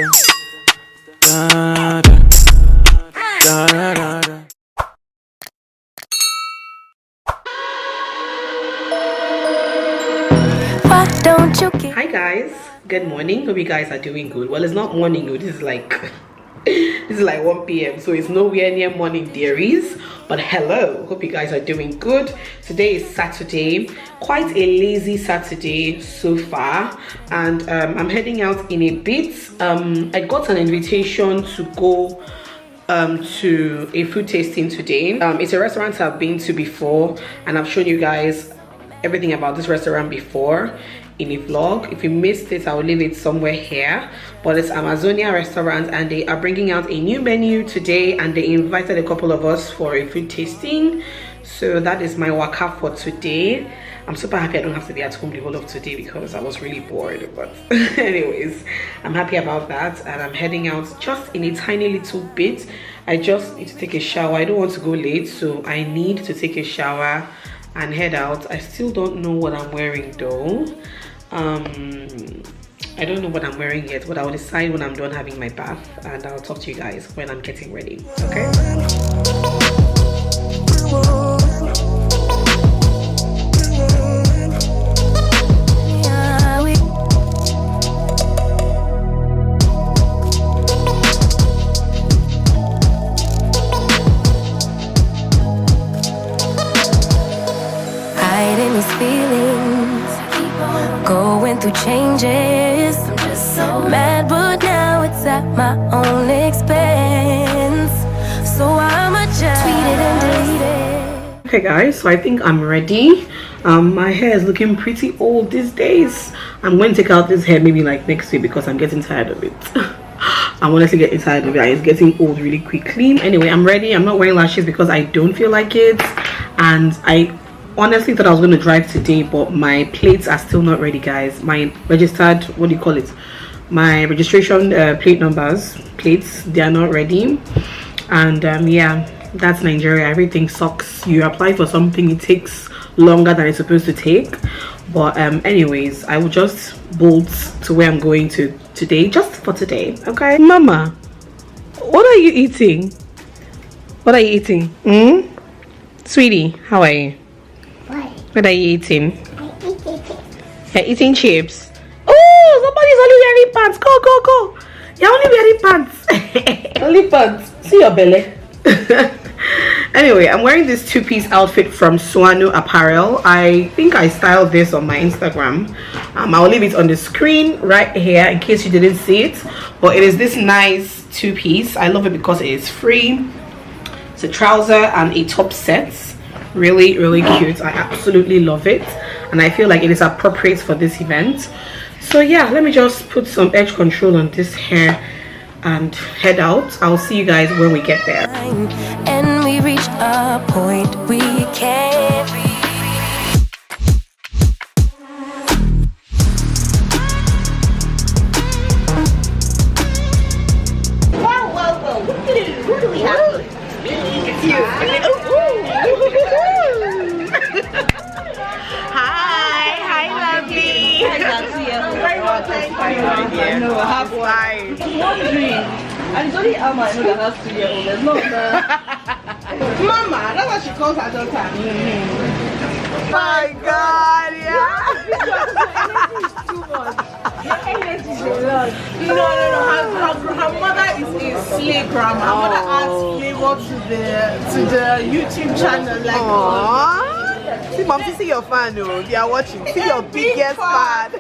Da, da, da, da, da, da. Why don't you get... Hi guys, good morning. Hope you guys are doing good. Well, it's not morning, this is like 1 p.m, so it's nowhere near morning dairies, but hello, hope you guys are doing good. Today is Saturday, quite a lazy Saturday so far, and I'm heading out in a bit. I got an invitation to go to a food tasting today. It's a restaurant I've been to before, and I've shown you guys everything about this restaurant before in a vlog. If you missed it, I will leave it somewhere here, but it's Amazonia restaurant, and they are bringing out a new menu today, and they invited a couple of us for a food tasting. So that is my waka for today. I'm super happy I don't have to be at home the whole of today because I was really bored, but anyways, I'm happy about that, and I'm heading out just in a tiny little bit. I just need to take a shower. I don't want to go late, so I need to take a shower and head out. I still don't know what I'm wearing though. I don't know what I'm wearing yet, but I'll decide when I'm done having my bath, and I'll talk to you guys when I'm getting ready. Okay. Hiding these feelings, going through changes. I'm just so mad, but now it's at my own expense. So I'ma just tweet it and delete it. Okay guys, so I think I'm ready. My hair is looking pretty old these days. I'm going to take out this hair maybe like next week because I'm getting tired of it. I'm honestly getting tired of it. It's getting old really quickly. Anyway, I'm ready. I'm not wearing lashes because I don't feel like it, and I honestly thought I was going to drive today, but my plates are still not ready, guys. My registered, what do you call it, my registration plates, they are not ready. And yeah, that's Nigeria. Everything sucks. You apply for something, it takes longer than it's supposed to take. But anyways, I will just bolt to where I'm going to today, just for today. Okay, Mama, what are you eating? What are you eating? Sweetie, how are you? What are you eating? You're eating chips. Oh, somebody's only wearing pants. Go, go, go. You're only wearing pants. Only pants. See your belly. Anyway, I'm wearing this two-piece outfit from Swanu Apparel. I think I styled this on my Instagram. I'll leave it on the screen right here in case you didn't see it. But it is this nice two-piece. I love it because it is free. It's a trouser and a top set. Really cute. I absolutely love it, and I feel like it is appropriate for this event. So yeah, let me just put some edge control on this hair and head out. I'll see you guys when we get there. And we reach a point we can't reach. Whoa. Who do we have? It's you. Hi, lovely. Very well, thank you. I know, I have one. What are you doing? And it's only Alma I know that has 2 years old. There's not Mama, that's what she calls her daughter. My God, yeah. Too much. No. Her mother is a slave grandma. Her mother adds flavor to the YouTube channel. Like, aww. See, Mom, see your fan, oh, they are watching. See your biggest fan.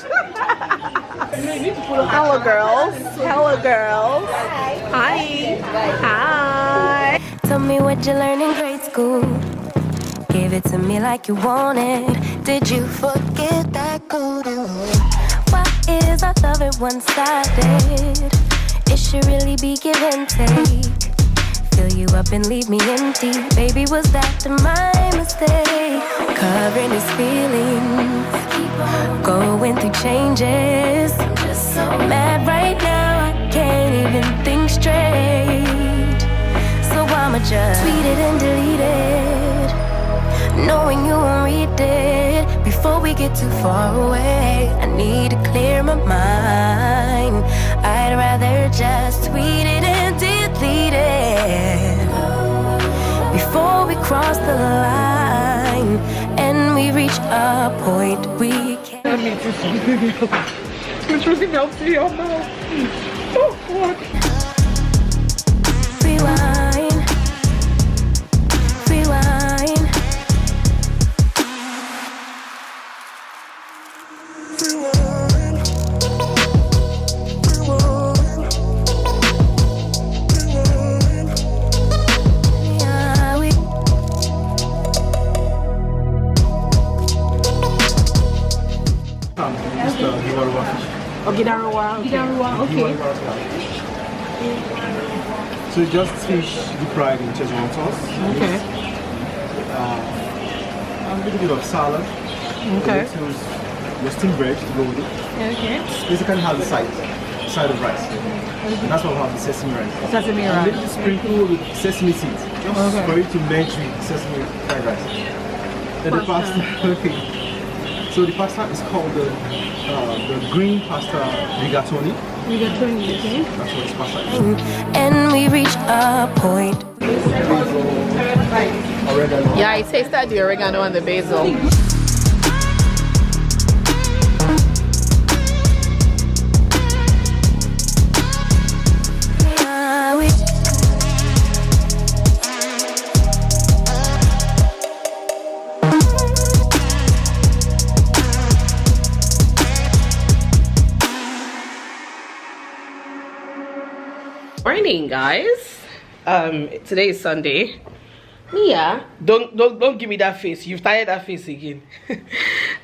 Hello, girls. Hello, girls. Hi. Hi. Tell me what you learned in grade school. Give it to me like you want it. Did you forget that code? Why is our love at one-sided? It should really be give and take. Fill you up and leave me empty. Baby, was that my mistake? Covering his feelings, going through changes. I'm just so mad right now, I can't even think straight. So I'ma just tweet it and delete it, knowing you won't read it. Before we get too far away, I need to clear my mind. I'd rather just tweeted and deleted before we cross the line and we reach a point we can't. It's really melting your mouth. Oh God. Rewind, rewind. Yeah, we Ogidarawa. Okay. So just fish deep fried in Szechuan sauce. Okay. A little bit of salad. Okay. Your steamed bread to go with it. Okay. Basically have the side of rice. And that's what we have the sesame rice. Sesame A rice. little sprinkle with sesame seeds. Just for it to merge with sesame fried rice. Then the pasta. Okay. So the pasta is called the green pasta rigatoni. Rigatoni, okay. That's what this pasta is. and we reach a point. Yeah, I tasted the oregano and the basil. Yeah, we Morning, guys. Today is Sunday. Mia, don't give me that face. You've tired that face again.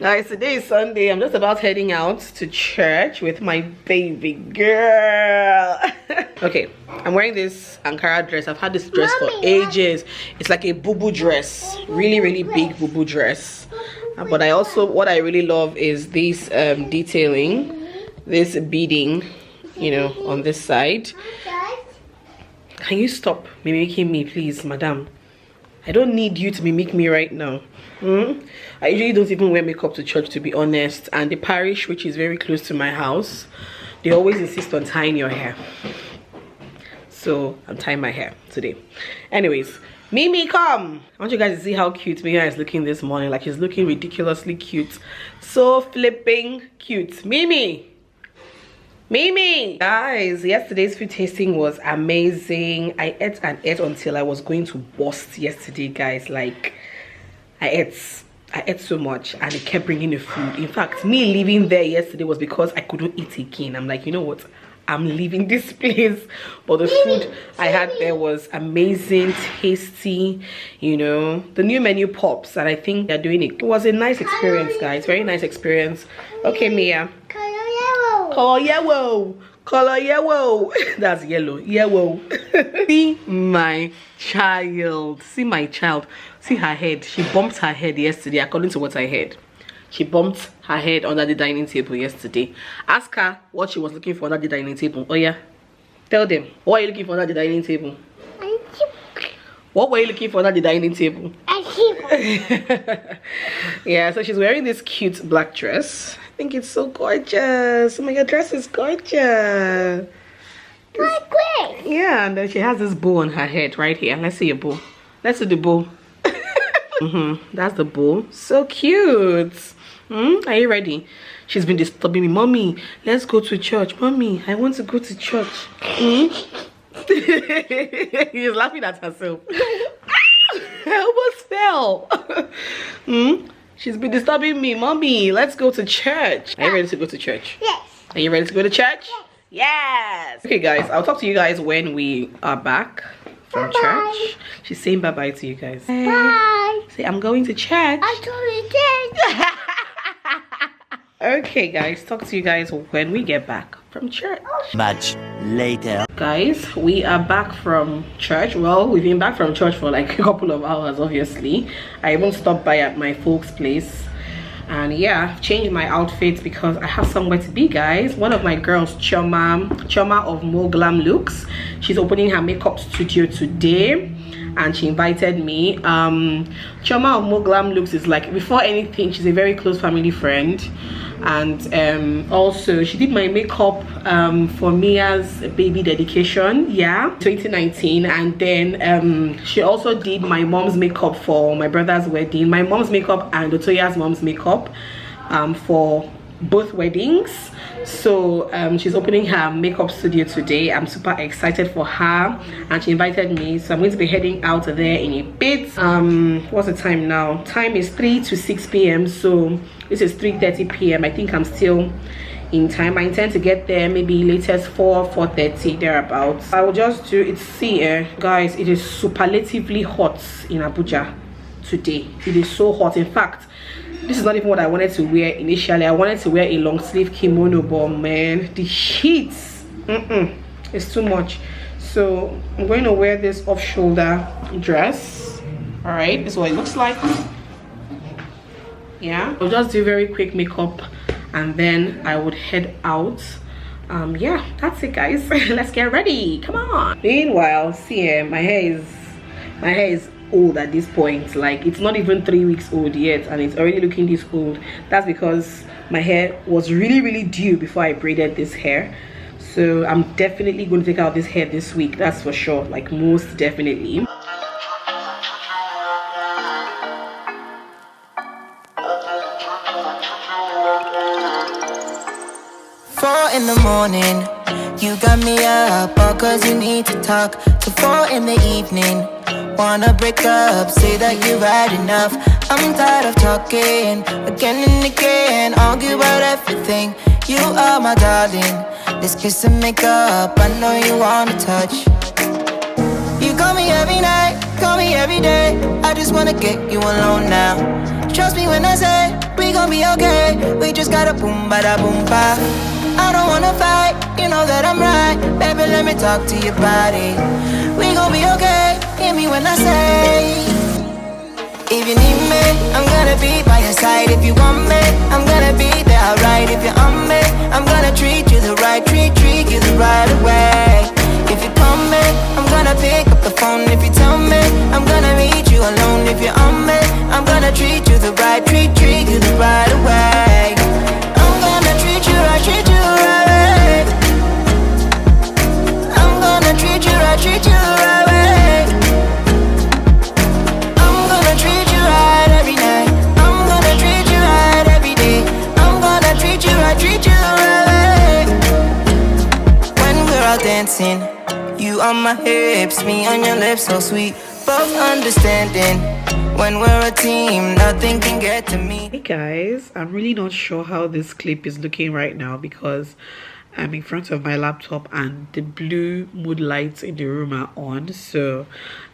Guys, today is Sunday. I'm just about heading out to church with my baby girl. Okay, I'm wearing this Ankara dress. I've had this dress for ages. It's like a boo-boo dress, really big boo-boo dress. But what I really love is this detailing, this beading, you know, on this side. Can you stop mimicking me, please, madam? I don't need you to mimic me right now. I usually don't even wear makeup to church, to be honest. And the parish, which is very close to my house, they always insist on tying your hair. So I'm tying my hair today. Anyways, Mimi, come! I want you guys to see how cute Mia is looking this morning. Like, she's looking ridiculously cute. So flipping cute. Mimi! Guys, yesterday's food tasting was amazing. I ate and ate until I was going to burst yesterday, guys. Like, I ate so much and it kept bringing the food. In fact, me leaving there yesterday was because I couldn't eat again. I'm like, you know what, I'm leaving this place. But the food I had there was amazing, tasty, you know. The new menu pops and I think they're doing it. It was a nice experience, guys. Very nice experience. Okay, Mia. Color yellow. That's yellow. See my child. See her head. She bumped her head yesterday, according to what I heard. She bumped her head under the dining table yesterday. Ask her what she was looking for under the dining table. Oh yeah, tell them, what are you looking for under the dining table? What were you looking for under the dining table? Yeah, so she's wearing this cute black dress. I think it's so gorgeous. Oh my god, dress is gorgeous. Yeah, and then she has this bow on her head right here. Let's see your bow. Let's see the bow. That's the bow. So cute. Are you ready? She's been disturbing me. Mommy, let's go to church. Mommy, I want to go to church. She's laughing at herself. I almost fell. She's been disturbing me. Mommy, let's go to church. Are you ready to go to church? yes. Are you ready to go to church? Yes. Okay, guys, I'll talk to you guys when we are back from church. She's saying bye-bye to you guys. Bye. Say, I'm going to church. I told you church. Okay, guys, talk to you guys when we get back from church. Much later. Guys, we are back from church. Well, we've been back from church for like a couple of hours, obviously. I even stopped by at my folks' place. And yeah, I've changed my outfit because I have somewhere to be, guys. One of my girls, Choma of Mo Glam Looks, she's opening her makeup studio today. And she invited me. Choma of Mo Glam Looks is like, before anything, she's a very close family friend. and also she did my makeup for Mia's baby dedication, 2019, and then she also did my mom's makeup for my brother's wedding, my mom's makeup and Otoya's mom's makeup for both weddings. So she's opening her makeup studio today. I'm super excited for her, and she invited me, so I'm going to be heading out there in a bit. What's the time now? Time is 3 to 6 p.m. so this is 3:30 p.m. I think I'm still in time. I intend to get there maybe latest 4:30 thereabouts. I will just do it. See guys, it is superlatively hot in Abuja today. It is so hot. In fact, this is not even what I wanted to wear initially. I wanted to wear a long sleeve kimono, but man, the heat is too much. So I'm going to wear this off-shoulder dress. All right, this is what it looks like. I'll just do very quick makeup and then I would head out. That's it, guys. Let's get ready. Come on. Meanwhile, see, my hair is old at this point. Like, it's not even 3 weeks old yet and it's already looking this old. That's because my hair was really due before I braided this hair. So I'm definitely going to take out this hair this week, that's for sure, like most definitely. 4 in the morning, you got me up, all cause you need to talk. To 4 in the evening, wanna break up, say that you've had enough. I'm tired of talking, again and again, argue about everything. You are my darling, this kiss and make up, I know you wanna touch. You call me every night, call me every day, I just wanna get you alone now. Trust me when I say, we gon' be okay, we just gotta boom bada boom ba. I don't wanna fight, you know that I'm right, baby let me talk to your body. We gon' be okay, hear me when I say, if you need me, I'm gonna be by your side. If you want me, I'm gonna be there, alright. If you're on me, I'm gonna treat you the right, treat you the right way. If you call me, I'm gonna pick up the phone. If you tell me, I'm gonna meet you alone. If you're on me, I'm gonna treat you the right, treat you the right way. I'm gonna treat you right, treat you right way. I'm gonna treat you right, treat you the right way. Treat you right every night. I'm gonna treat you right every day. I'm gonna treat you right when we're out dancing, you on my hips, me on your lips, so sweet. Both understanding, when we're a team, nothing can get to me. Hey guys, I'm really not sure how this clip is looking right now because I'm in front of my laptop and the blue mood lights in the room are on, so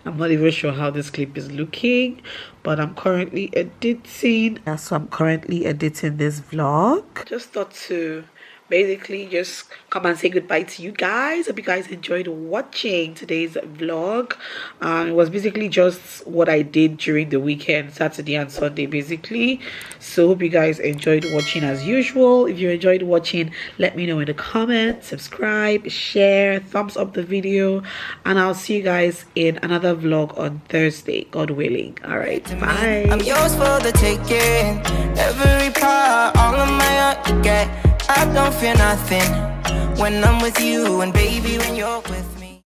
I'm not even sure how this clip is looking, but I'm currently editing. So I'm currently editing this vlog. Just thought to basically just come and say goodbye to you guys. Hope you guys enjoyed watching today's vlog. It was basically just what I did during the weekend, Saturday and Sunday basically. So hope you guys enjoyed watching as usual. If you enjoyed watching, let me know in the comments, subscribe, share, thumbs up the video, and I'll see you guys in another vlog on Thursday, God willing. All right, bye. I'm yours for the taking, every part, all of my heart you get. I don't fear nothing when I'm with you, and baby when you're with